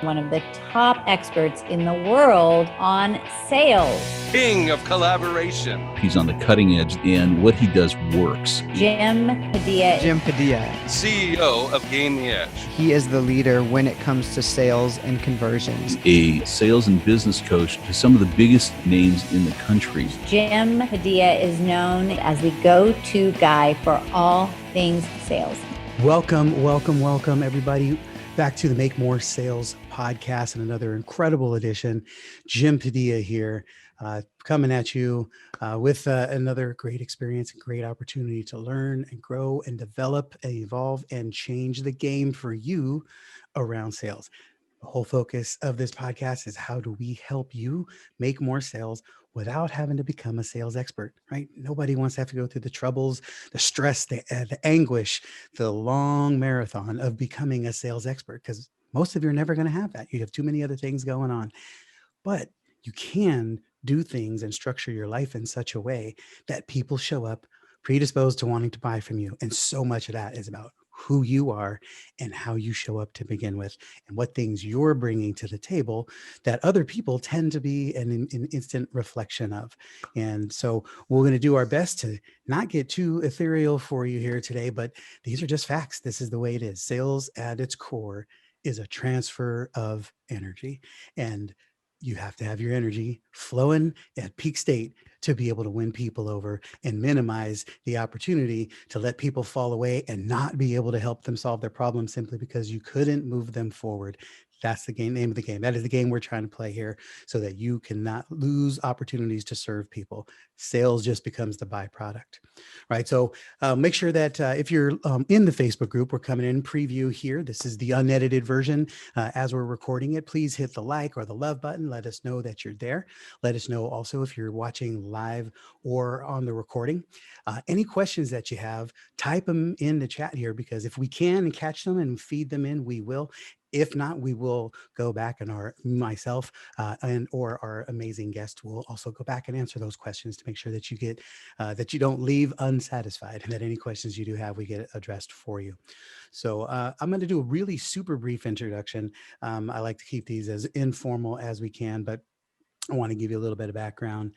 one of the top experts in the world on sales. King of collaboration. He's on the cutting edge, and what he does works. Jim Padilla. CEO of Gain the Edge. He is the leader when it comes to sales and conversions. A sales and business coach to some of the biggest names in the country. Jim Padilla is known as the go-to guy for all things sales. Welcome, everybody, back to the Make More Sales podcast and another incredible edition. Jim Padilla here, coming at you with another great experience and great opportunity to learn and grow and develop and evolve and change the game for you around sales. The whole focus of this podcast is how do we help you make more sales without having to become a sales expert, right? Nobody wants to have to go through the troubles, the stress, the anguish, the long marathon of becoming a sales expert, because most of you are never going to have that. You have too many other things going on. But you can do things and structure your life in such a way that people show up predisposed to wanting to buy from you. And so much of that is about who you are and how you show up to begin with, and what things you're bringing to the table that other people tend to be an instant reflection of. And so we're going to do our best to not get too ethereal for you here today, but these are just facts. This is the way it is. Sales at its core is a transfer of energy, and you have to have your energy flowing at peak state to be able to win people over and minimize the opportunity to let people fall away and not be able to help them solve their problems simply because you couldn't move them forward. That's the name of the game. That is the game we're trying to play here, so that you cannot lose opportunities to serve people. Sales just becomes the byproduct, right? So make sure that if you're in the Facebook group, we're coming in preview here. This is the unedited version. As we're recording it, please hit the like or the love button. Let us know that you're there. Let us know also if you're watching live or on the recording. Any questions that you have, type them in the chat here, because if we can catch them and feed them in, we will. If not, we will go back, and myself and or our amazing guest will also go back and answer those questions to make sure that you get that you don't leave unsatisfied, and that any questions you do have, we get addressed for you. So I'm going to do a really super brief introduction. I like to keep these as informal as we can, but I want to give you a little bit of background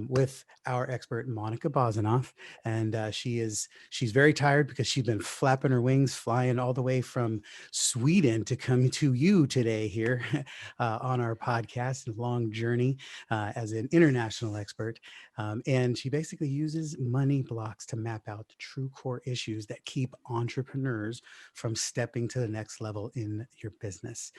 with our expert, Monica Bozinov. And she's very tired because she's been flapping her wings, flying all the way from Sweden to come to you today here on our podcast, a long journey as an international expert. And she basically uses money blocks to map out the true core issues that keep entrepreneurs from stepping to the next level in your business.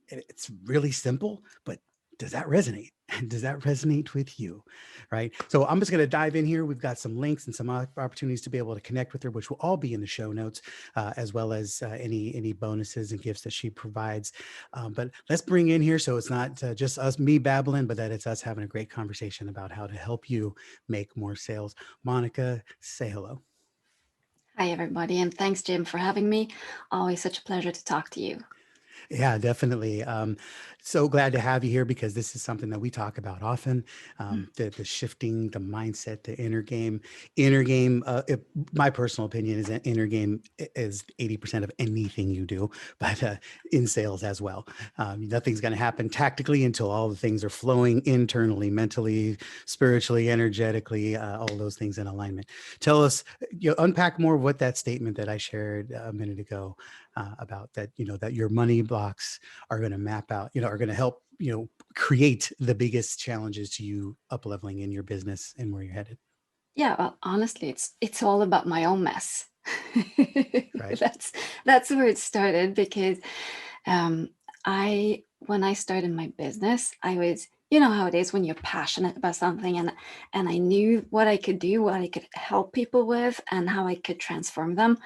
It's really simple, but does that resonate? Does that resonate with you? Right. So I'm just going to dive in here. We've got some links and some opportunities to be able to connect with her, which will all be in the show notes, as well as any bonuses and gifts that she provides. But let's bring in here, so it's not just me babbling, but that it's us having a great conversation about how to help you make more sales. Monica, say hello. Hi, everybody. And thanks, Jim, for having me. Always such a pleasure to talk to you. Yeah, definitely. So glad to have you here, because this is something that we talk about often. The shifting the mindset, the inner game. My personal opinion is that inner game is 80% of anything you do, but in sales as well. Nothing's going to happen tactically until all the things are flowing internally, mentally, spiritually, energetically, all those things in alignment. Tell us, unpack more of what that statement that I shared a minute ago about that, that your money blocks are going to map out, are going to help, create the biggest challenges to you up leveling in your business and where you're headed. Yeah, well, honestly, it's all about my own mess. Right. That's where it started, because when I started my business, I was, you know how it is when you're passionate about something, and I knew what I could do, what I could help people with, and how I could transform them.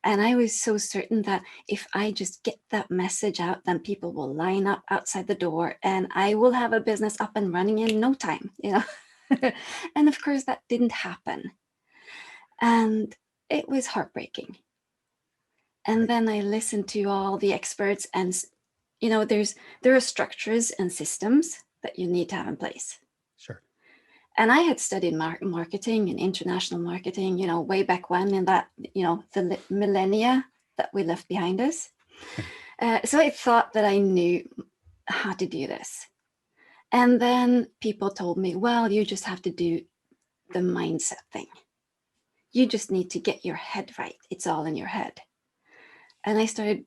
And I was so certain that if I just get that message out, then people will line up outside the door and I will have a business up and running in no time, And of course, that didn't happen. And it was heartbreaking. And then I listened to all the experts, and there are structures and systems that you need to have in place. Sure. And I had studied marketing and international marketing, way back when, in that, the millennia that we left behind us. So I thought that I knew how to do this. And then people told me, well, you just have to do the mindset thing. You just need to get your head right. It's all in your head. And I started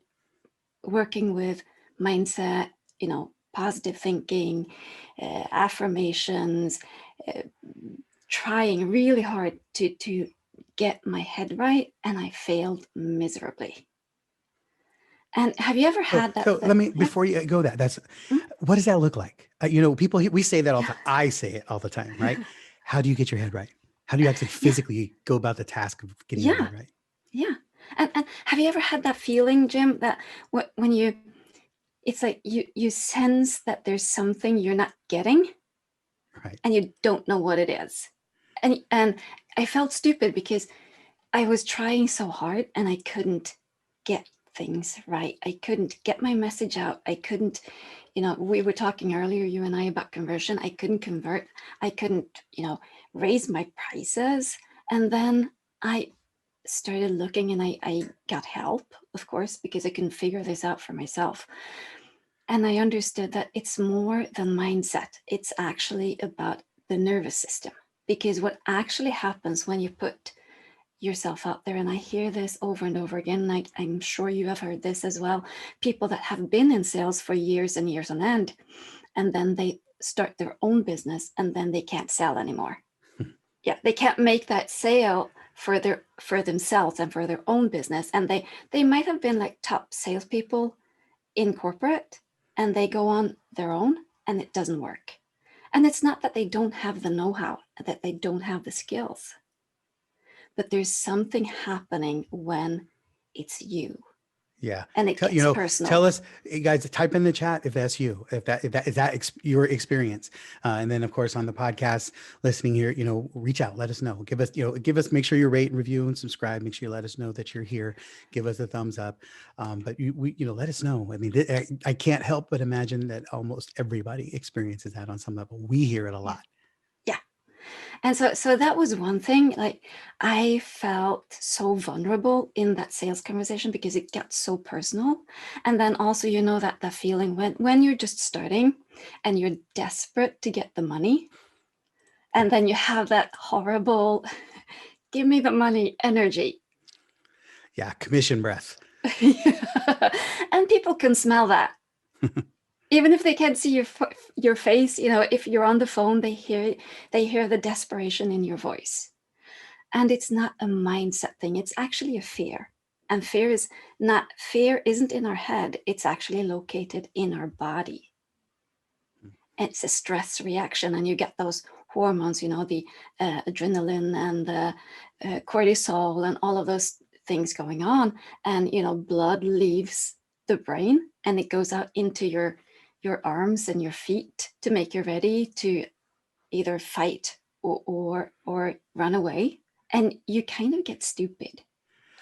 working with mindset, positive thinking, affirmations, trying really hard to get my head right. And I failed miserably. And have you ever had that? So let me, before you go that's, what does that look like? People, we say that all the time. I say it all the time, right? How do you get your head right? How do you actually physically go about the task of getting your head right? Yeah. And have you ever had that feeling, Jim, that when it's like you sense that there's something you're not getting, right, and you don't know what it is. And I felt stupid because I was trying so hard and I couldn't get things right. I couldn't get my message out. I couldn't, we were talking earlier, you and I, about conversion. I couldn't convert. I couldn't, raise my prices. And then I started looking, and I got help, of course, because I couldn't figure this out for myself. And I understood that it's more than mindset. It's actually about the nervous system. Because what actually happens when you put yourself out there, and I hear this over and over again, and I'm sure you have heard this as well, people that have been in sales for years and years on end, and then they start their own business, and then they can't sell anymore. Yeah, they can't make that sale for themselves and for their own business. And they might have been like top salespeople in corporate, and they go on their own and it doesn't work. And it's not that they don't have the know-how, that they don't have the skills, but there's something happening when it's you. Yeah. And it gets personal. Tell us, guys, type in the chat if that's you, if that is your experience. And then of course on the podcast listening here, reach out, let us know, give us, make sure you rate and review and subscribe. Make sure you let us know that you're here. Give us a thumbs up. But let us know. I mean, I can't help but imagine that almost everybody experiences that on some level. We hear it a lot. And so that was one thing. Like, I felt so vulnerable in that sales conversation because it got so personal. And then also, that feeling when you're just starting and you're desperate to get the money, and then you have that horrible, give me the money energy. Yeah, commission breath. And people can smell that. Even if they can't see your face, if you're on the phone, they hear the desperation in your voice. And it's not a mindset thing. It's actually a fear. And fear isn't in our head. It's actually located in our body. It's a stress reaction. And you get those hormones, the adrenaline and the cortisol and all of those things going on. And, blood leaves the brain and it goes out into your arms and your feet to make you ready to either fight or run away. And you kind of get stupid.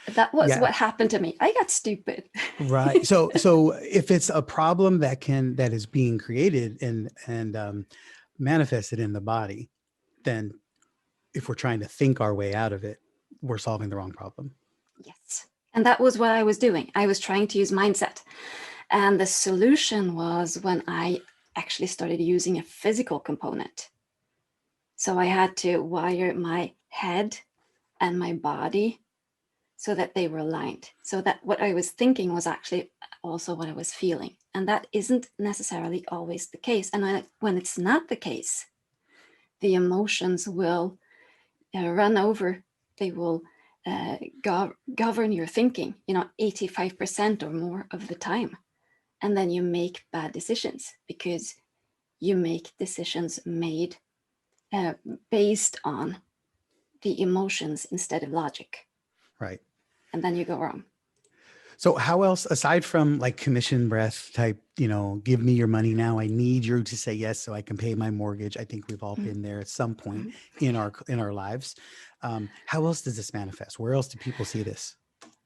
That was what happened to me. I got stupid. Right. So if it's a problem that is being created and manifested in the body, then if we're trying to think our way out of it, we're solving the wrong problem. Yes. And that was what I was doing. I was trying to use mindset. And the solution was when I actually started using a physical component. So I had to wire my head and my body so that they were aligned. So that what I was thinking was actually also what I was feeling. And that isn't necessarily always the case. And when it's not the case, the emotions will run over. They will govern your thinking, 85% or more of the time. And then you make bad decisions because you make decisions made based on the emotions instead of logic. Right. And then you go wrong. So how else, aside from like commission breath type, give me your money now, I need you to say yes so I can pay my mortgage. I think we've all been there at some point in our lives. How else does this manifest? Where else do people see this?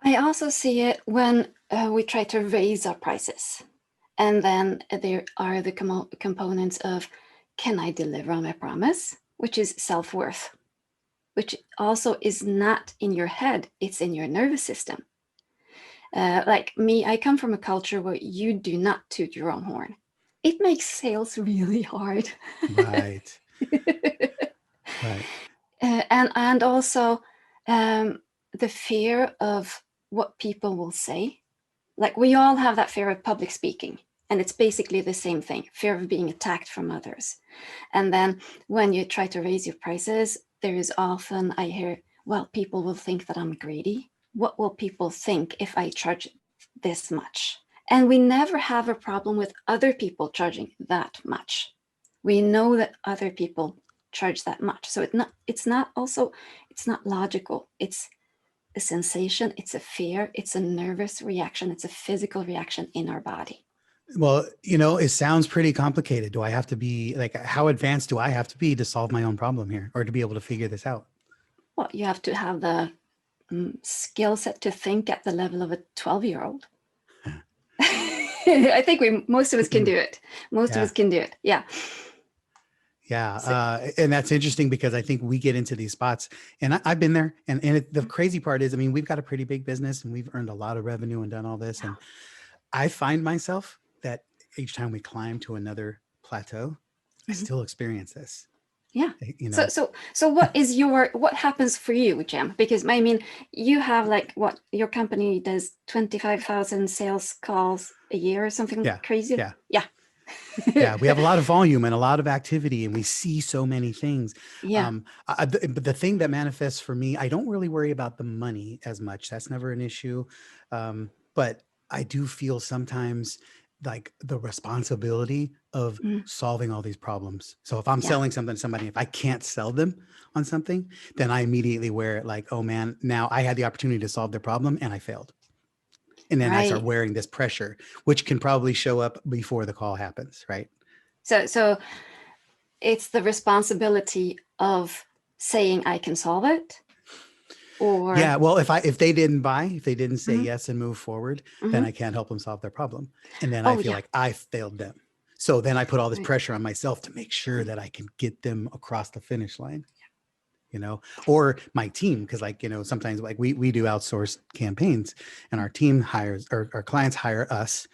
I also see it when we try to raise our prices. And then there are the components of, can I deliver on my promise? Which is self-worth, which also is not in your head, it's in your nervous system. Like me, I come from a culture where you do not toot your own horn. It makes sales really hard. Right. Right. And also the fear of what people will say. Like we all have that fear of public speaking, and it's basically the same thing, fear of being attacked from others. And then when you try to raise your prices, there is often, I hear, well, people will think that I'm greedy. What will people think if I charge this much? And we never have a problem with other people charging that much. We know that other people charge that much. So it's not logical. It's a sensation, it's a fear, it's a nervous reaction, it's a physical reaction in our body. Well, it sounds pretty complicated. Do I have to be like, how advanced do I have to be to solve my own problem here, or to be able to figure this out? Well, you have to have the skill set to think at the level of a 12-year-old. I think most of us can do it. Most of us can do it. Yeah. Yeah. And that's interesting because I think we get into these spots, and I've been there. And the crazy part is, I mean, we've got a pretty big business and we've earned a lot of revenue and done all this. And I find myself that each time we climb to another plateau, I still experience this. Yeah. So what happens for you, Jim? Because I mean, you have like what your company does 25,000 sales calls a year or something crazy. Yeah. Yeah. Yeah, we have a lot of volume and a lot of activity, and we see so many things. Yeah. But the thing that manifests for me, I don't really worry about the money as much. That's never an issue. But I do feel sometimes like the responsibility of solving all these problems. So if I'm selling something to somebody, if I can't sell them on something, then I immediately wear it like, oh man, now I had the opportunity to solve their problem and I failed. And then I start wearing this pressure, which can probably show up before the call happens, right? So it's the responsibility of saying I can solve it, or well, if they didn't say yes and move forward, then I can't help them solve their problem, and then I feel like I failed them. So then I put all this pressure on myself to make sure that I can get them across the finish line. Or my team, because sometimes like we do outsourced campaigns, and our team hires, or our clients hire us.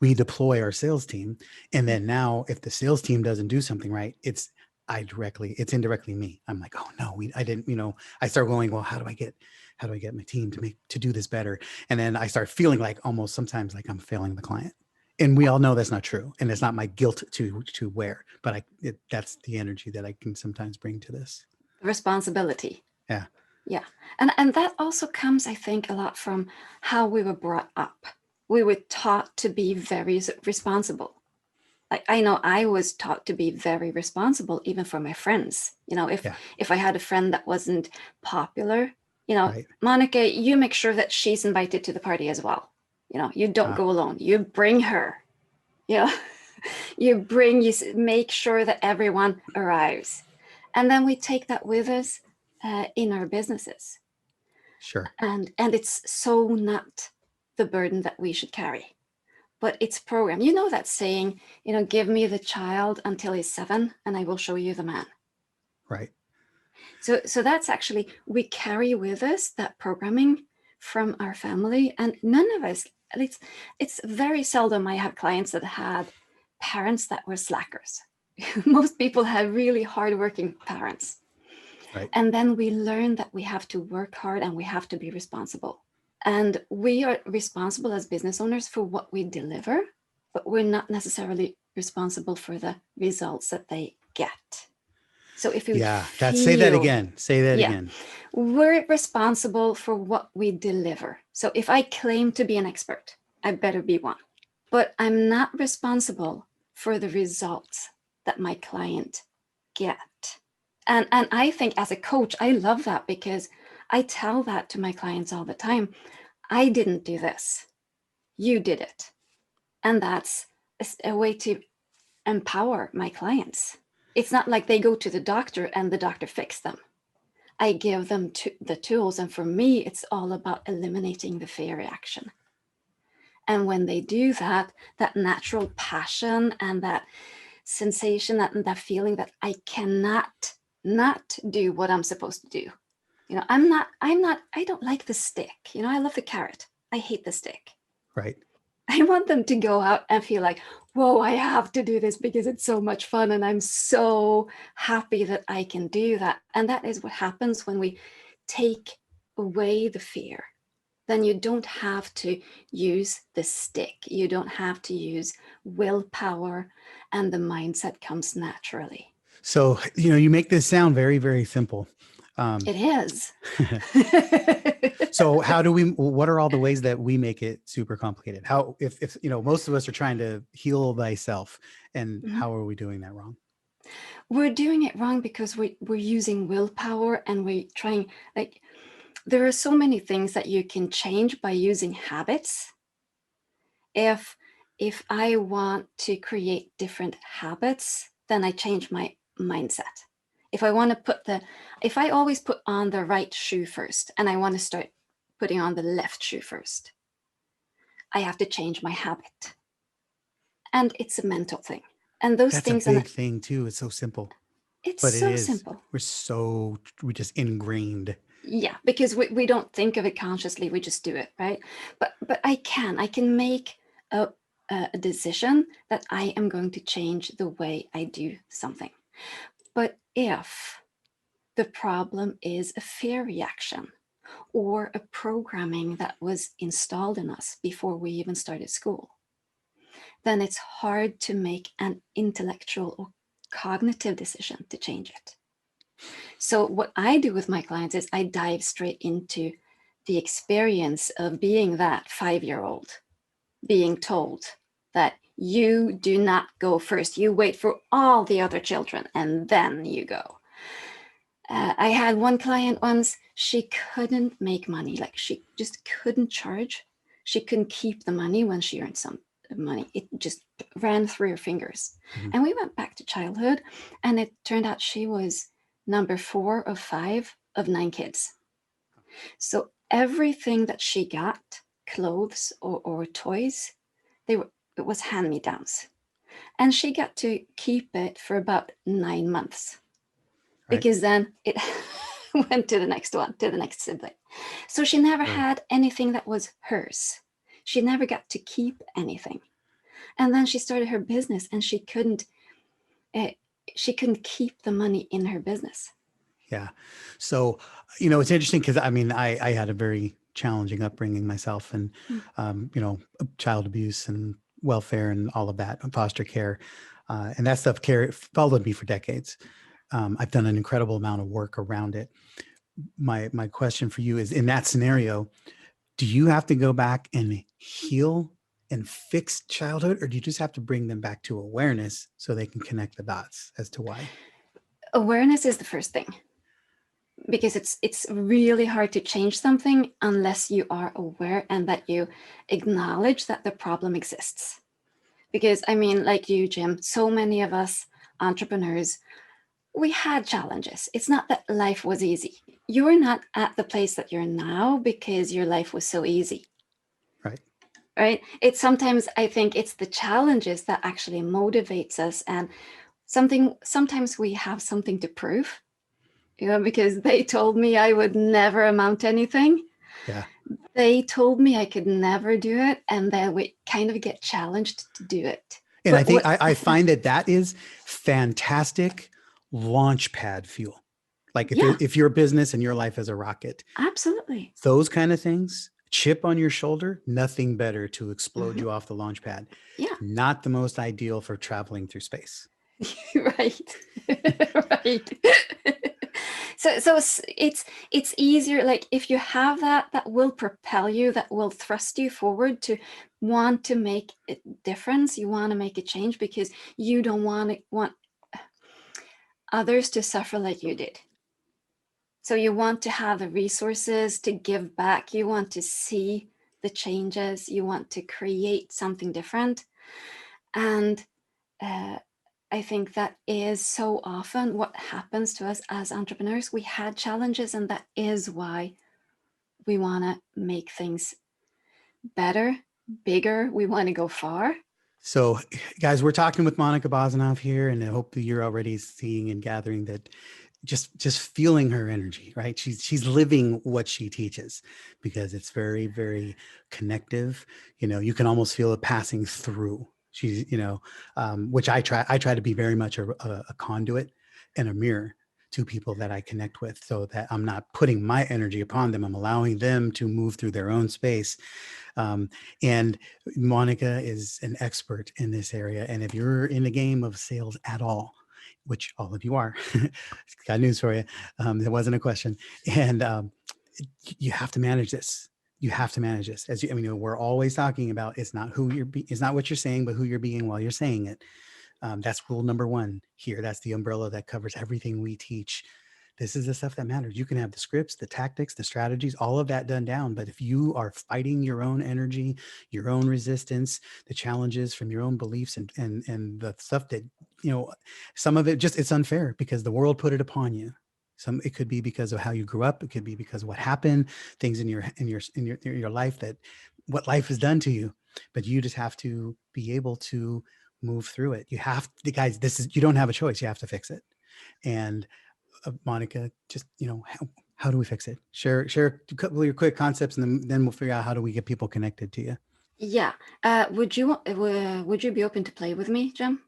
We deploy our sales team, and then now if the sales team doesn't do something right, it's indirectly me. I'm like, oh no, I didn't. I start going, well, how do I get my team to do this better? And then I start feeling like almost sometimes like I'm failing the client. And we all know that's not true, and it's not my guilt to wear, but that's the energy that I can sometimes bring to this. Responsibility. Yeah. And that also comes, I think, a lot from how we were brought up. We were taught to be very responsible. Like I know I was taught to be very responsible, even for my friends. If I had a friend that wasn't popular, Monica, you make sure that she's invited to the party as well. You don't go alone. You bring her. You make sure that everyone arrives. And then we take that with us in our businesses. Sure. And it's so not the burden that we should carry, but it's programmed. That saying, give me the child until he's 7 and I will show you the man. Right. So that's actually, we carry with us that programming from our family, and none of us, it's very seldom I have clients that had parents that were slackers. Most people have really hardworking parents. Right. And then we learn that we have to work hard and we have to be responsible. And we are responsible as business owners for what we deliver, but we're not necessarily responsible for the results that they get. So if you say that again. Say that again. We're responsible for what we deliver. So if I claim to be an expert, I better be one. But I'm not responsible for the results that my client get. And I think as a coach, I love that, because I tell that to my clients all the time. I didn't do this. You did it. And that's a way to empower my clients. It's not like they go to the doctor and the doctor fixes them. I give them the tools. And for me, it's all about eliminating the fear reaction. And when they do that, that natural passion and that sensation, that feeling that I cannot not do what I'm supposed to do. I don't like the stick. I love the carrot. I hate the stick. Right. I want them to go out and feel like, whoa, I have to do this because it's so much fun. And I'm so happy that I can do that. And that is what happens when we take away the fear. Then you don't have to use the stick. You don't have to use willpower, and the mindset comes naturally. So, you make this sound very, very simple. It is. So what are all the ways that we make it super complicated? How, if most of us are trying to heal thyself, and how are we doing that wrong? We're doing it wrong because we're using willpower, and we're trying, like, there are so many things that you can change by using habits. If I want to create different habits, then I change my mindset. If I always put on the right shoe first, and I want to start putting on the left shoe first, I have to change my habit. And it's a mental thing. And those That's things, a big thing too. It's so simple. It's but so it is. simple. We're just ingrained. Yeah, because we don't think of it consciously. We just do it, right? But I can make a decision that I am going to change the way I do something. But if the problem is a fear reaction or a programming that was installed in us before we even started school, then it's hard to make an intellectual or cognitive decision to change it. So what I do with my clients is I dive straight into the experience of being that 5-year-old, being told that you do not go first. You wait for all the other children and then you go. I had one client once, she couldn't make money. Like, she just couldn't charge. She couldn't keep the money when she earned some money. It just ran through her fingers. Mm-hmm. And we went back to childhood, and it turned out she was number 4 of 5 of 9 kids. So everything that she got, clothes or toys, it was hand-me-downs. And she got to keep it for about 9 months. Right. Because then it went to the next one, to the next sibling. So she never had anything that was hers. She never got to keep anything. And then she started her business, and she couldn't keep the money in her business. Yeah. So, it's interesting because I had a very challenging upbringing myself, and, child abuse and welfare and all of that, foster care, and that stuff followed me for decades. I've done an incredible amount of work around it. My question for you is, in that scenario, do you have to go back and heal and fix childhood, or do you just have to bring them back to awareness so they can connect the dots as to why? Awareness is the first thing, because it's really hard to change something unless you are aware and that you acknowledge that the problem exists. Because like you, Jim, so many of us entrepreneurs, we had challenges. It's not that life was easy. You're not at the place that you're now because your life was so easy. Right? It's sometimes, I think it's the challenges that actually motivates us, and sometimes we have something to prove, because they told me I would never amount to anything. Yeah. They told me I could never do it, and then we kind of get challenged to do it. And I think I find that is fantastic launch pad fuel. Like if your business and your life is a rocket. Absolutely. Those kind of things, chip on your shoulder, nothing better to explode you off the launch pad. Yeah. Not the most ideal for traveling through space. Right. Right. So it's easier. Like, if you have that will propel you, that will thrust you forward to want to make a difference. You want to make a change because you don't want others to suffer like you did. So you want to have the resources to give back. You want to see the changes. You want to create something different. And I think that is so often what happens to us as entrepreneurs. We had challenges, and that is why we want to make things better, bigger. We want to go far. So, guys, we're talking with Monica Bozinov here, and I hope that you're already seeing and gathering that just feeling her energy, right? She's living what she teaches, because it's very, very connective. You can almost feel it passing through. She's, which I try to be very much a conduit and a mirror to people that I connect with, so that I'm not putting my energy upon them. I'm allowing them to move through their own space. And Monica is an expert in this area. And if you're in the game of sales at all, which all of you are, got news for you. There wasn't a question. And you have to manage this. You have to manage this. We're always talking about, it's not it's not what you're saying, but who you're being while you're saying it. That's rule number one here. That's the umbrella that covers everything we teach. This is the stuff that matters. You can have the scripts, the tactics, the strategies, all of that done down. But if you are fighting your own energy, your own resistance, the challenges from your own beliefs, and the stuff that, some of it just, it's unfair because the world put it upon you. It could be because of how you grew up. It could be because of what happened, things in your life, that what life has done to you. But you just have to be able to move through it. You have to, guys, you don't have a choice. You have to fix it. And Monica, just, how do we fix it? Share a couple of your quick concepts, and then we'll figure out how do we get people connected to you. Yeah. Would you be open to play with me, Jim?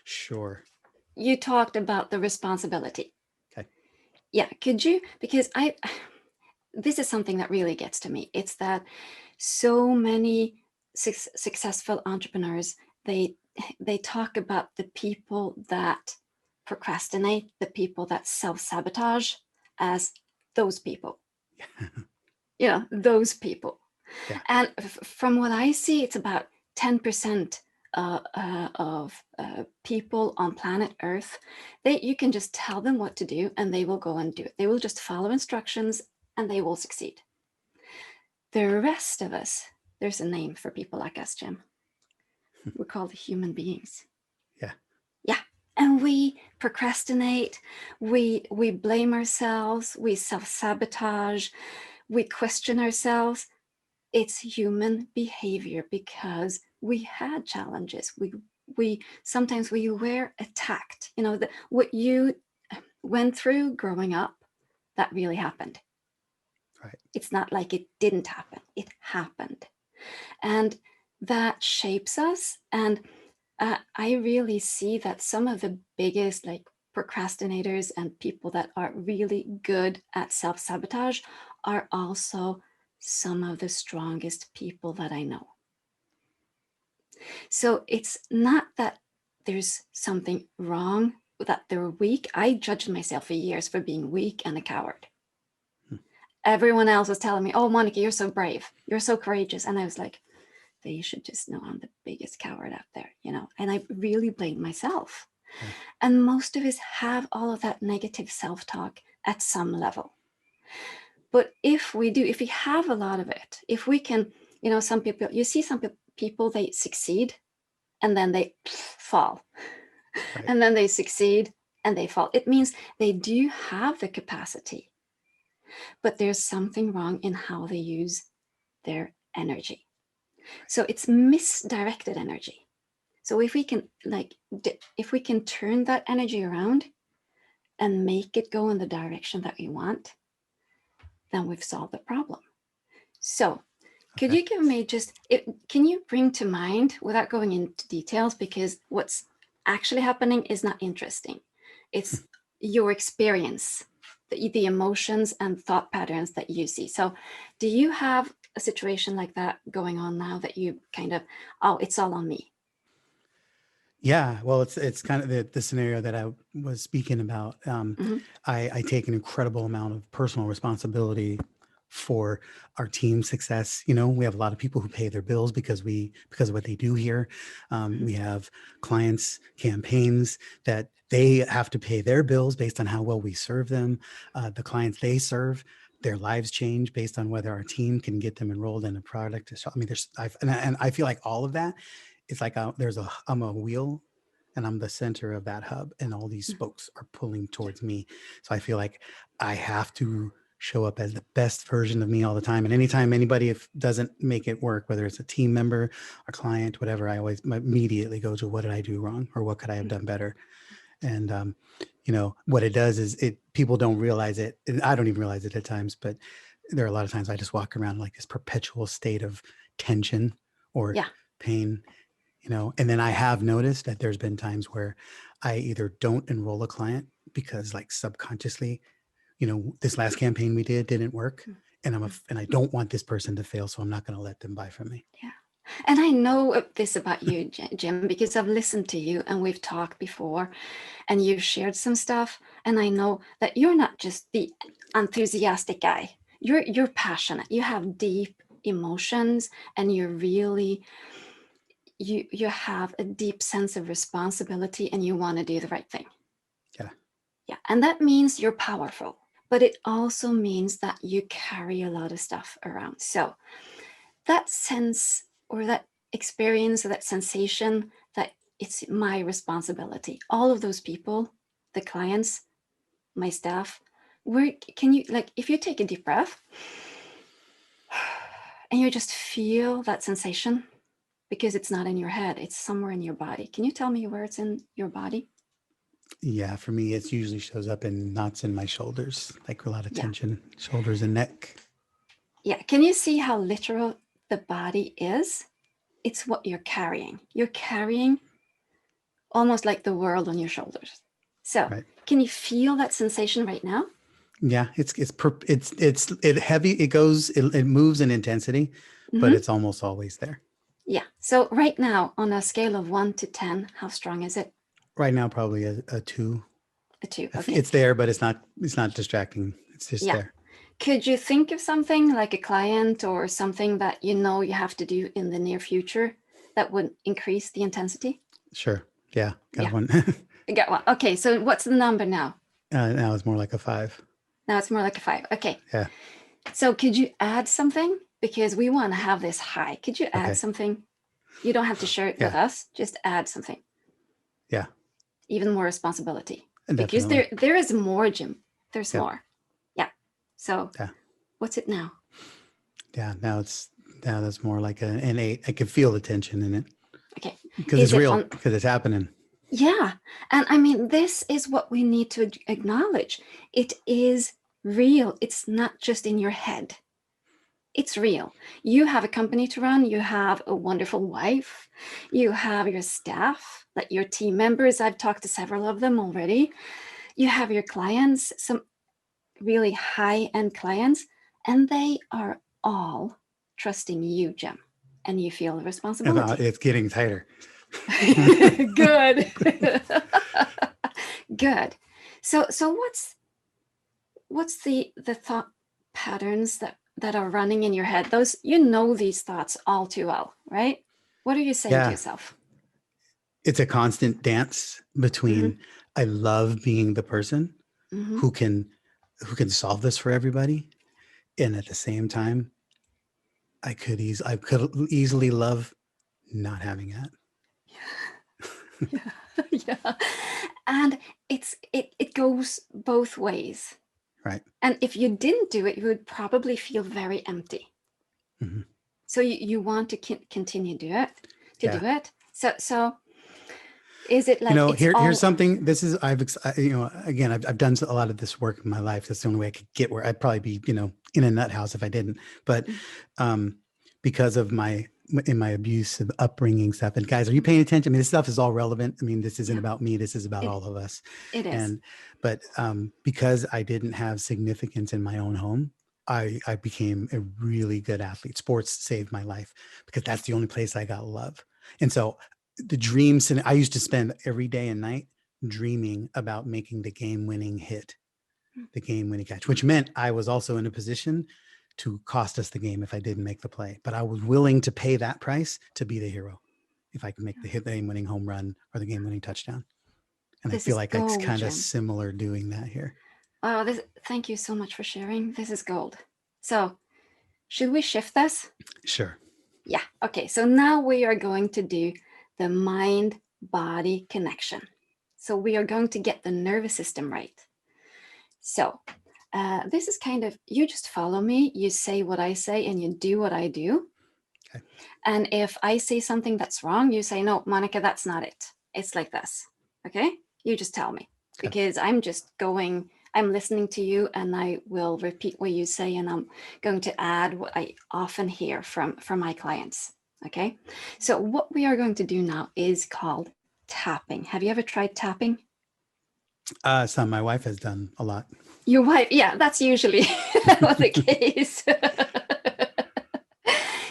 Sure. You talked about the responsibility. Okay. Yeah. Could you? Because this is something that really gets to me. It's that so many successful entrepreneurs, they talk about the people that procrastinate, the people that self-sabotage, as those people. Those people. Yeah. And from what I see, it's about 10% of people on planet Earth. You can just tell them what to do and they will go and do it. They will just follow instructions and they will succeed. The rest of us, there's a name for people like us, Jim. We're called human beings. Yeah. Yeah. And we procrastinate, we blame ourselves, we self-sabotage, we question ourselves. It's human behavior because we had challenges. We sometimes we were attacked. What you went through growing up, that really happened. Right. It's not like it didn't happen. It happened. And that shapes us. And I really see that some of the biggest procrastinators and people that are really good at self-sabotage are also some of the strongest people that I know. So it's not that there's something wrong, that they're weak. I judged myself for years for being weak and a coward. Everyone else was telling me, oh, Monica, you're so brave. You're so courageous. And I was like, they should just know I'm the biggest coward out there, and I really blamed myself. Yeah. And most of us have all of that negative self-talk at some level. But if we have a lot of it, if we can, some people, you see some people, they succeed and then they fall. Right. And then they succeed and they fall. It means they do have the capacity, but there's something wrong in how they use their energy. So it's misdirected energy. So if we can turn that energy around and make it go in the direction that we want, then we've solved the problem. So could you give me can you bring to mind, without going into details, because what's actually happening is not interesting. It's your experience, the emotions and thought patterns that you see. So do you have a situation like that going on now that you kind of, it's all on me? Yeah, well, it's kind of the scenario that I was speaking about. I take an incredible amount of personal responsibility for our team's success. We have a lot of people who pay their bills because of what they do here. We have clients, campaigns that they have to pay their bills based on how well we serve them. The clients they serve, their lives change based on whether our team can get them enrolled in a product. So, I feel like all of that, it's like I'm a wheel and I'm the center of that hub, and all these spokes are pulling towards me. So I feel like I have to show up as the best version of me all the time. And anytime anybody doesn't make it work, whether it's a team member, a client, whatever, I always immediately go to, what did I do wrong, or what could I have done better? And what it does is people don't realize it. And I don't even realize it at times, but there are a lot of times I just walk around like this perpetual state of tension or Yeah. pain, and then I have noticed that there's been times where I either don't enroll a client because like subconsciously, this last campaign we didn't work, and and I don't want this person to fail, so I'm not going to let them buy from me. Yeah. And I know this about you, Jim, because I've listened to you and we've talked before and you've shared some stuff. And I know that you're not just the enthusiastic guy. You're passionate. You have deep emotions and you're really, you have a deep sense of responsibility and you want to do the right thing. Yeah. Yeah. And that means you're powerful, but it also means that you carry a lot of stuff around. So that sense or that experience or that sensation that it's my responsibility, all of those people, the clients, my staff, where can you, like, if you take a deep breath and you just feel that sensation, because it's not in your head, it's somewhere in your body. Can you tell me where it's in your body? Yeah, for me, it usually shows up in knots in my shoulders, like a lot of Yeah. tension, shoulders and neck. Yeah. Can you see how literal the body is? It's what you're carrying. You're carrying almost like the world on your shoulders. So Right. can you feel that sensation right now? Yeah, it's heavy. It moves in intensity, but Mhm. it's almost always there. Yeah. So right now, on a scale of 1 to 10, how strong is it? Right now, probably a 2. A 2. I think Okay. it's there, but it's not distracting. It's just Yeah. there. Could you think of something like a client or something that you know you have to do in the near future that would increase the intensity? Sure. Yeah. Got Yeah. one. I got one. Okay. So what's the number now? Now it's more like a 5. Now it's more like a 5. Okay. Yeah. So could you add something? Because we want to have this high. Could you add Okay. something? You don't have to share it with Yeah. us. Just add something. Yeah. Even more responsibility. Because Definitely. there is more, Jim. There's Yep. more. Yeah. So Yeah. what's it now? Yeah. Now that's more like an 8. I can feel the tension in it Okay. because Is it's it real, on? because it's happening. Yeah. And I mean, this is what we need to acknowledge. It is real. It's not just in your head. It's real. You have a company to run. You have a wonderful wife. You have your staff, like your team members. I've talked to several of them already. You have your clients, some really high-end clients, and they are all trusting you, Jim, and you feel the responsibility. It's getting tighter. Good. Good. So what's the thought patterns that are running in your head? Those, these thoughts all too well, right? What are you saying to Yeah. yourself? It's a constant dance between I love being the person Mm-hmm. who can solve this for everybody, and at the same time, I could easily love not having that. Yeah. Yeah. And it goes both ways. Right. And if you didn't do it, you would probably feel very empty. Mm-hmm. So you want to continue do it. Yeah. Do it. So is it like here's something. This is again, I've done a lot of this work in my life. That's the only way I could get where I'd probably be, in a nut house if I didn't. But because of my abusive upbringing stuff, and guys, are you paying attention? I mean, this stuff is all relevant. I mean, this isn't about me. This is about all of us. It is. But because I didn't have significance in my own home, I became a really good athlete. Sports saved my life because that's the only place I got love. And so the dreams, and I used to spend every day and night dreaming about making the game-winning hit, the game-winning catch, which meant I was also in a position to cost us the game if I didn't make the play. But I was willing to pay that price to be the hero if I could make the game-winning home run or the game-winning touchdown. And I feel like it's kind of similar doing that here. Wow, thank you so much for sharing. This is gold. So should we shift this? Sure. Yeah. Okay. So now we are going to do the mind-body connection. So we are going to get the nervous system right. So this is kind of, you just follow me, you say what I say, and you do what I do. Okay. And if I say something that's wrong, you say, no, Monica, that's not it. It's like this. Okay? You just tell me. because I'm listening to you and I will repeat what you say, and I'm going to add what I often hear from my clients. Okay. So what we are going to do now is called tapping. Have you ever tried tapping? Some my wife has done a lot. Your wife, yeah, that's usually the case.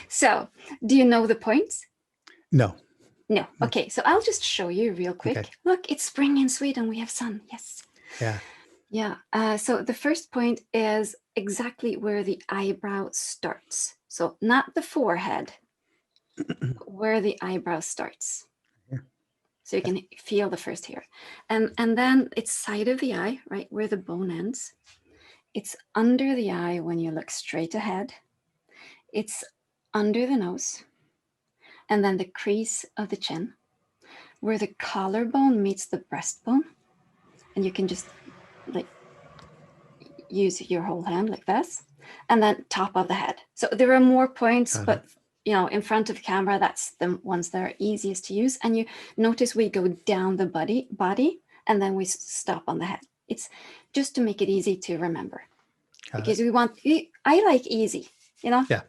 So, do you know the points? No. No. Okay, so I'll just show you real quick. Okay. Look, it's spring in Sweden. We have sun. Yes. Yeah. Yeah. So the first point is exactly where the eyebrow starts. So not the forehead, where the eyebrow starts. Here. So you can feel the first here. And then it's side of the eye, right, where the bone ends. It's under the eye when you look straight ahead. It's under the nose. And then the crease of the chin, where the collarbone meets the breastbone. And you can just like use your whole hand like this. And then top of the head. So there are more points, but in front of camera, that's the ones that are easiest to use. And you notice we go down the body and then we stop on the head. It's just to make it easy to remember. Because I like easy,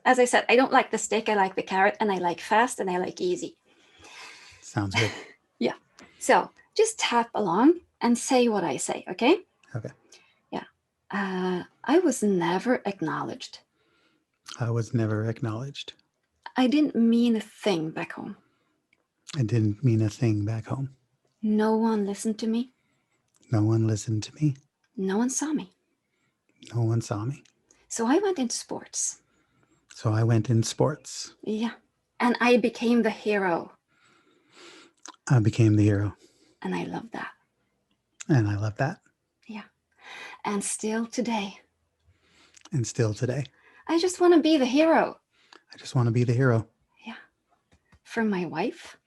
As I said, I don't like the stick, I like the carrot, and I like fast, and I like easy. Sounds good. Yeah. So just tap along and say what I say, okay? Okay. Yeah. I was never acknowledged. I was never acknowledged. I didn't mean a thing back home. I didn't mean a thing back home. No one listened to me. No one listened to me. No one saw me. No one saw me. So I went into sports. So I went in sports. Yeah. And I became the hero. I became the hero. And I love that. And I love that. Yeah. And still today. And still today. I just want to be the hero. I just want to be the hero. Yeah. For my wife.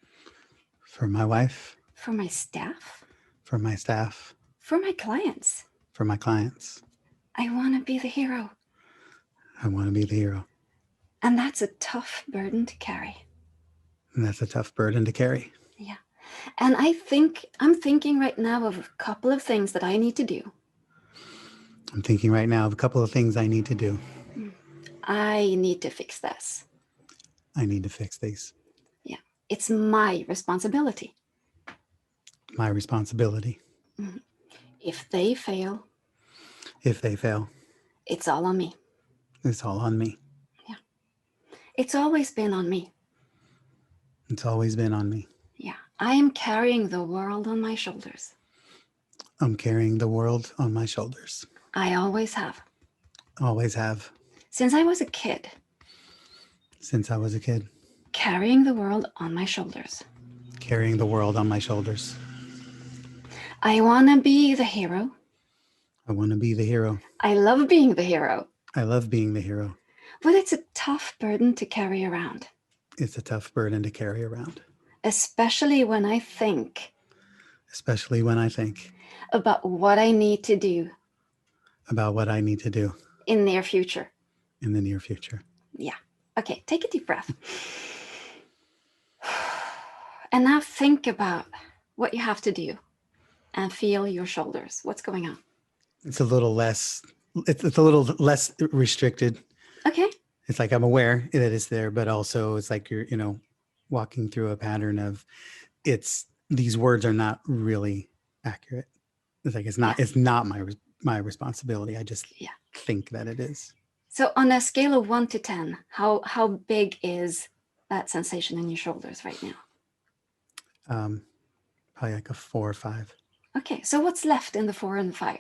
For my wife. For my staff. For my staff. For my clients. For my clients. I want to be the hero. I want to be the hero. And that's a tough burden to carry. And that's a tough burden to carry. Yeah. And I'm thinking right now of a couple of things that I need to do. I'm thinking right now of a couple of things I need to do. I need to fix this. I need to fix these. Yeah. It's my responsibility. My responsibility. Mm-hmm. If they fail. If they fail. It's all on me. It's all on me. Yeah. It's always been on me. It's always been on me. Yeah. I am carrying the world on my shoulders. I'm carrying the world on my shoulders. I always have. Always have. Since I was a kid. Since I was a kid. Carrying the world on my shoulders. Carrying the world on my shoulders. I want to be the hero. I want to be the hero. I love being the hero. I love being the hero. But it's a tough burden to carry around. It's a tough burden to carry around. Especially when I think. Especially when I think. About what I need to do. About what I need to do. In near future. In the near future. Yeah. Okay, take a deep breath. And now think about what you have to do. And feel your shoulders. What's going on? It's a little less restricted. Okay. It's like I'm aware that it's there, but also it's like you're, walking through a pattern of these words are not really accurate. It's like it's not my responsibility. I just think that it is. So on a scale of 1 to 10, how big is that sensation in your shoulders right now? Probably like a 4 or 5. Okay, so what's left in the 4 and 5?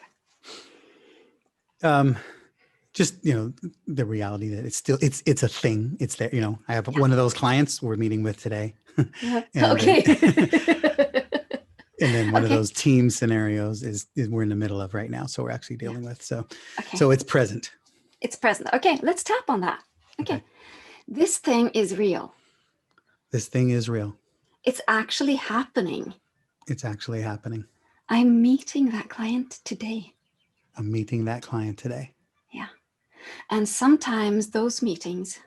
Just the reality that it's a thing. It's there. I have one of those clients we're meeting with today. Okay. And then one of those team scenarios is we're in the middle of right now. So we're actually dealing with. So it's present. It's present. Okay, let's tap on that. Okay. This thing is real. This thing is real. It's actually happening. It's actually happening. I'm meeting that client today. I'm meeting that client today. Yeah. And sometimes those meetings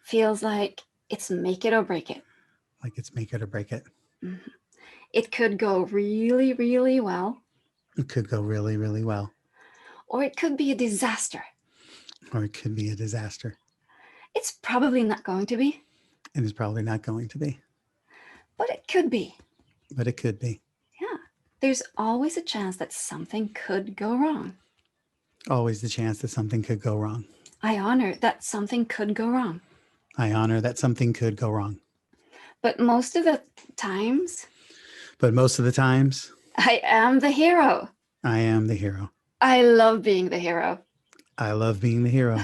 feels like it's make it or break it. Like it's make it or break it. Mm-hmm. It could go really, really well, It could go really, really well, or it could be a disaster. or it could be a disaster. It's probably not going to be, And it's probably not going to be, but it could be. but it could be. Yeah. There's always a chance that something could go wrong. Always the chance that something could go wrong. I honor that something could go wrong. I honor that something could go wrong. But most of the times, But most of the times, I am the hero. I am the hero. I love being the hero. I love being the hero.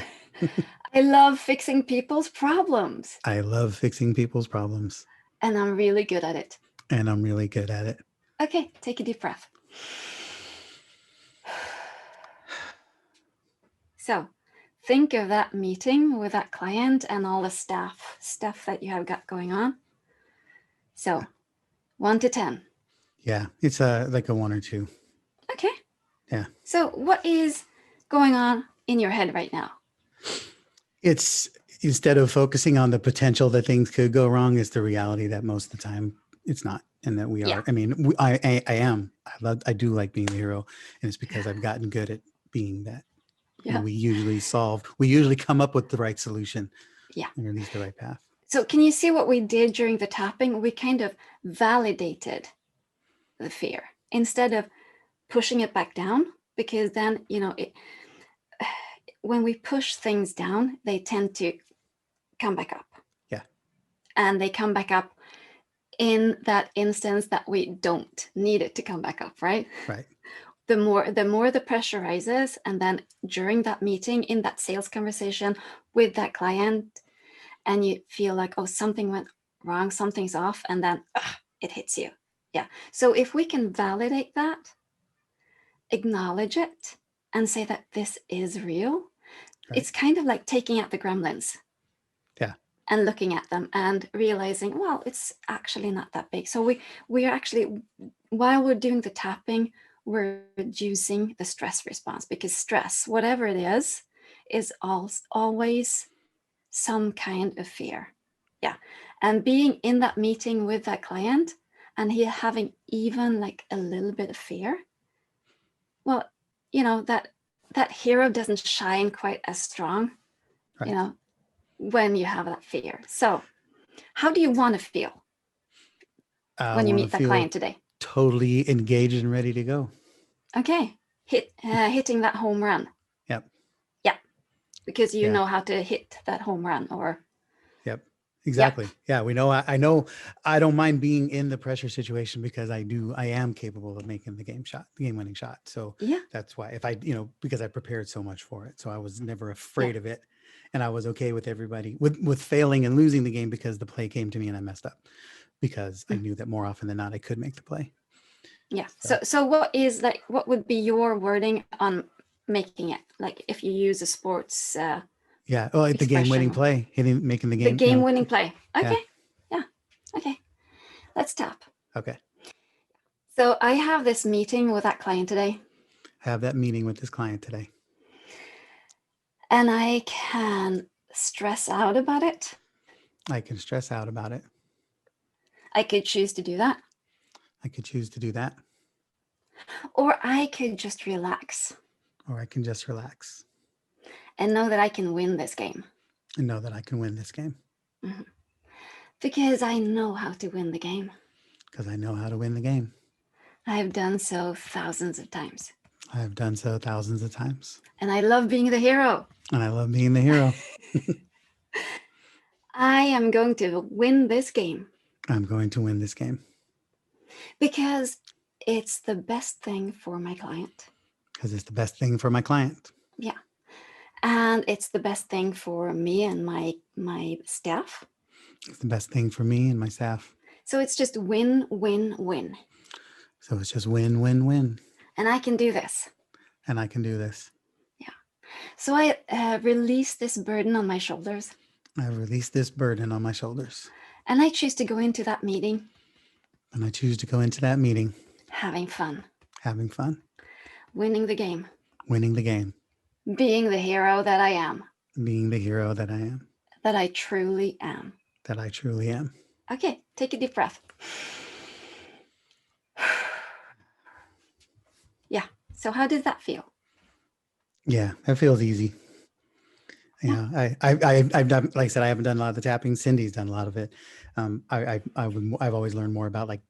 I love fixing people's problems. I love fixing people's problems. And I'm really good at it. And I'm really good at it. Okay, take a deep breath. So think of that meeting with that client and all the stuff that you have got going on. So 1 to 10. Yeah, it's like a 1 or 2. Okay. Yeah. So what is going on in your head right now? It's instead of focusing on the potential that things could go wrong, it's the reality that most of the time it's not, and that we are. Yeah. I mean, I am. I do like being the hero, and it's because I've gotten good at being that. Yeah. And we usually come up with the right solution. Yeah. And at least the right path. So can you see what we did during the tapping? We kind of validated the fear instead of pushing it back down, because then, when we push things down, they tend to come back up. Yeah. And they come back up in that instance that we don't need it to come back up, right? Right. The more the pressure rises, and then during that meeting, in that sales conversation with that client, and you feel like, oh, something went wrong, something's off, and then it hits you. Yeah. So if we can validate that, acknowledge it, and say that this is real, Right. It's kind of like taking out the gremlins. Yeah. And looking at them and realizing, well, it's actually not that big. So we are actually, while we're doing the tapping, we're reducing the stress response, because stress, whatever it is always some kind of fear. Yeah. And being in that meeting with that client and he having even like a little bit of fear, well, that hero doesn't shine quite as strong, Right. when you have that fear. So how do you want to feel when you meet that client today? Totally engaged and ready to go. Okay. Hitting that home run. Yep. Yeah. Because you Yeah. know how to hit that home run, or Yep. Exactly. Yeah. We know, I know I don't mind being in the pressure situation because I am capable of making the game winning shot. So yeah. that's why because I prepared so much for it. So I was never afraid of it. And I was okay with everybody with failing and losing the game because the play came to me and I messed up, because I knew that more often than not, I could make the play. Yeah. So what would be your wording on making it? Like if you use a sports, Yeah. Well, the game winning play, making the game. The game winning play. Okay. Yeah. Okay. Let's tap. Okay. So I have this meeting with that client today. Have that meeting with this client today. And I can stress out about it. I can stress out about it. I could choose to do that. I could choose to do that. Or I could just relax. Or I can just relax. And know that I can win this game. And know that I can win this game. Mm-hmm. Because I know how to win the game. Because I know how to win the game. I have done so thousands of times. I have done so thousands of times. And I love being the hero. And I love being the hero. I am going to win this game. I'm going to win this game. Because it's the best thing for my client. Because it's the best thing for my client. Yeah. And it's the best thing for me and my staff. It's the best thing for me and my staff. So it's just win, win, win. So it's just win, win, win. And I can do this. And I can do this. Yeah. So I release this burden on my shoulders. I release this burden on my shoulders. And I choose to go into that meeting. And I choose to go into that meeting. Having fun. Having fun. Winning the game. Winning the game. Being the hero that I am. Being the hero that I am. That I truly am. That I truly am. Okay, take a deep breath. So how does that feel? Yeah, that feels easy. I've done, like I said, I haven't done a lot of the tapping. Cindy's done a lot of it. I've always learned more about like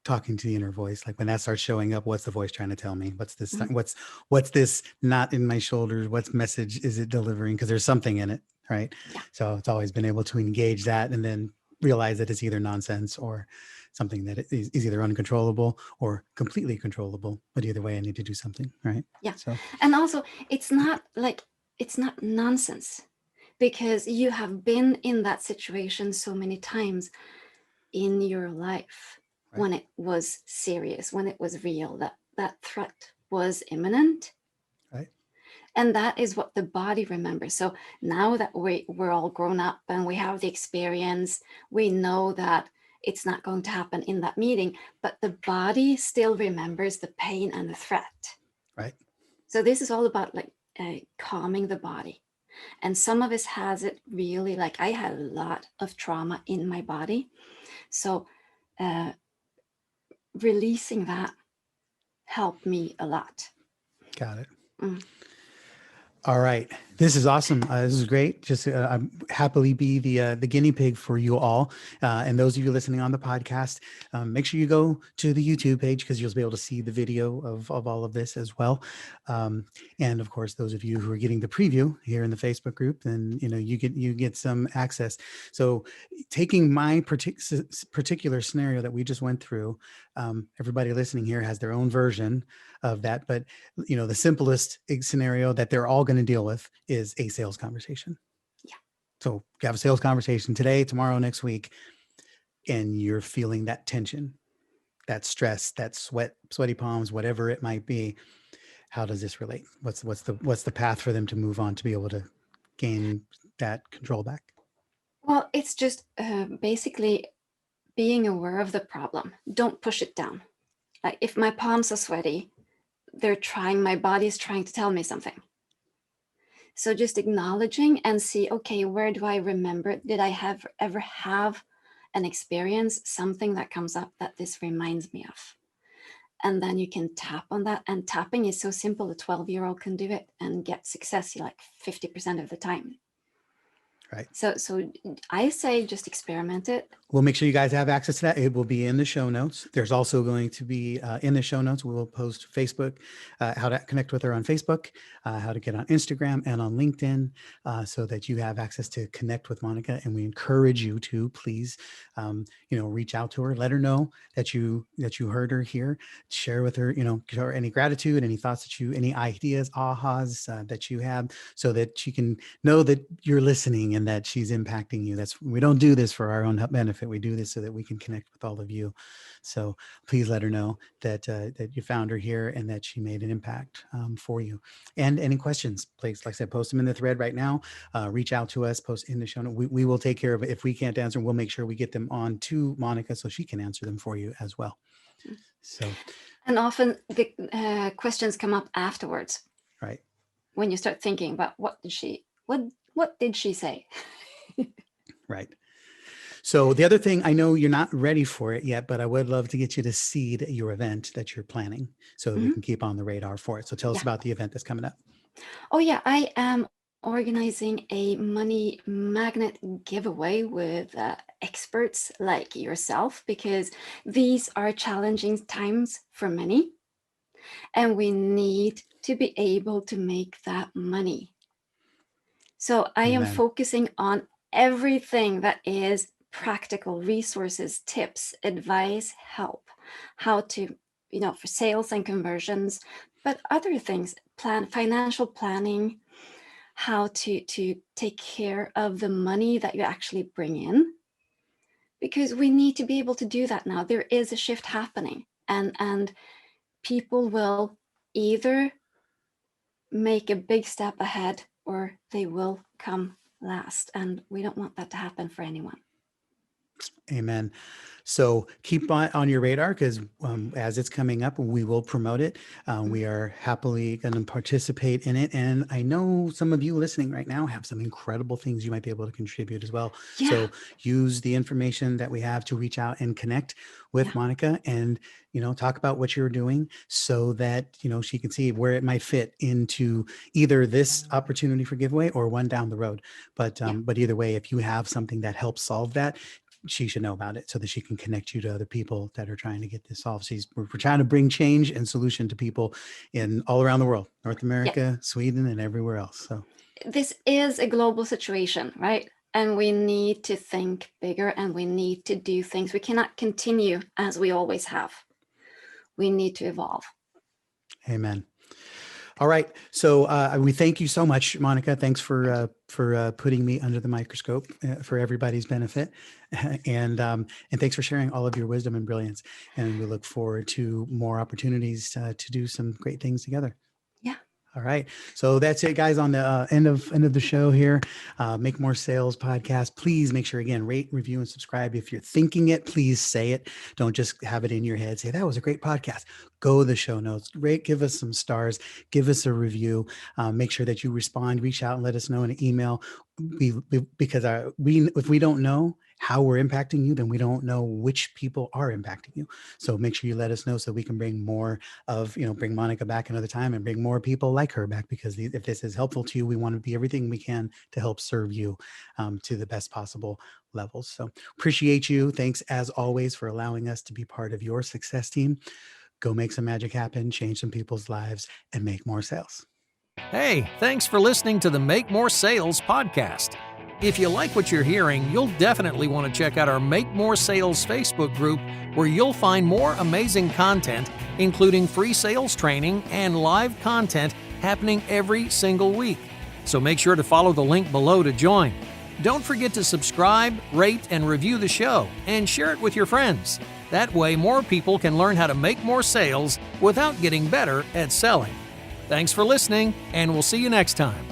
talking to the inner voice. Like when that starts showing up, what's the voice trying to tell me? What's this? Mhm. What's this knot in my shoulders? What message is it delivering? Because there's something in it, right? Yeah. So it's always been able to engage that and then realize that it's either nonsense or something that is either uncontrollable or completely controllable. But either way, I need to do something, right? Yeah. So And also, it's not nonsense, because you have been in that situation so many times in your life, right. when it was serious, when it was real, that threat was imminent. Right. And that is what the body remembers. So now that we're all grown up and we have the experience, we know that it's not going to happen in that meeting, but the body still remembers the pain and the threat. Right. So this is all about like calming the body. And some of us has it really, like I had a lot of trauma in my body. So releasing that helped me a lot. Got it. Mm. All right, this is awesome. This is great. Just I'm happily be the guinea pig for you all, and those of you listening on the podcast. Make sure you go to the YouTube page because you'll be able to see the video of all of this as well. And of course, those of you who are getting the preview here in the Facebook group, then you get some access. So, taking my particular scenario that we just went through, everybody listening here has their own version of that, but the simplest scenario that they're all going to deal with is a sales conversation. Yeah. So you have a sales conversation today, tomorrow, next week, and you're feeling that tension, that stress, that sweaty palms, whatever it might be. How does this relate? What's the path for them to move on to be able to gain that control back? Well, it's just basically being aware of the problem. Don't push it down. Like if my palms are sweaty, my body's trying to tell me something. So just acknowledging and see, okay, where do I remember? Did I ever have an experience, something that comes up that this reminds me of? And then you can tap on that. And tapping is so simple. A 12-year-old can do it and get success like 50% of the time. Right. So I say just experiment it. We'll make sure you guys have access to that. It will be in the show notes. There's also going to be in the show notes, we will post Facebook, how to connect with her on Facebook, how to get on Instagram and on LinkedIn, so that you have access to connect with Monica. And we encourage you to please, reach out to her, let her know that you heard her here, share with her, show her any gratitude, any thoughts any ideas, ahas that you have, so that she can know that you're listening and that she's impacting you. We don't do this for our own benefit. We do this so that we can connect with all of you. So please let her know that you found her here and that she made an impact for you. And any questions, please, like I said, post them in the thread right now. Reach out to us, post in the show note. We will take care of it. If we can't answer, we'll make sure we get them on to Monica so she can answer them for you as well. So, and often the questions come up afterwards. Right. When you start thinking about what did she say? Right. So the other thing, I know you're not ready for it yet, but I would love to get you to seed your event that you're planning so we can keep on the radar for it. So tell us about the event that's coming up. Oh yeah, I am organizing a money magnet giveaway with experts like yourself, because these are challenging times for many and we need to be able to make that money. So I am focusing on everything that is practical resources, tips, advice, help, how to, for sales and conversions, but other things, financial planning, how to take care of the money that you actually bring in, because we need to be able to do that now. There is a shift happening, and people will either make a big step ahead or they will come last, and we don't want that to happen for anyone. Amen. So keep on your radar because as it's coming up, we will promote it. We are happily going to participate in it. And I know some of you listening right now have some incredible things you might be able to contribute as well. Yeah. So use the information that we have to reach out and connect with Monica and, talk about what you're doing so that, she can see where it might fit into either this opportunity for giveaway or one down the road. But either way, if you have something that helps solve that, she should know about it so that she can connect you to other people that are trying to get this solved. We're trying to bring change and solution to people in all around the world, North America, Sweden, and everywhere else. So this is a global situation, right? And we need to think bigger and we need to do things. We cannot continue as we always have. We need to evolve. Amen. All right. So we thank you so much, Monica. Thanks for putting me under the microscope for everybody's benefit. And thanks for sharing all of your wisdom and brilliance. And we look forward to more opportunities to do some great things together. Yeah. All right. So that's it, guys, on the end of the show here. Make More Sales podcast. Please make sure, again, rate, review, and subscribe. If you're thinking it, please say it. Don't just have it in your head. Say, that was a great podcast. Go to the show notes. Rate, give us some stars. Give us a review. Make sure that you respond. Reach out and let us know in an email. Because if we don't know how we're impacting you, then we don't know which people are impacting you. So make sure you let us know so we can bring more of, bring Monica back another time and bring more people like her back, because if this is helpful to you, we want to be everything we can to help serve you to the best possible levels. So appreciate you. Thanks as always for allowing us to be part of your success team. Go make some magic happen, change some people's lives, and make more sales. Hey, thanks for listening to the Make More Sales podcast. If you like what you're hearing, you'll definitely want to check out our Make More Sales Facebook group, where you'll find more amazing content, including free sales training and live content happening every single week. So make sure to follow the link below to join. Don't forget to subscribe, rate, and review the show, and share it with your friends. That way, more people can learn how to make more sales without getting better at selling. Thanks for listening, and we'll see you next time.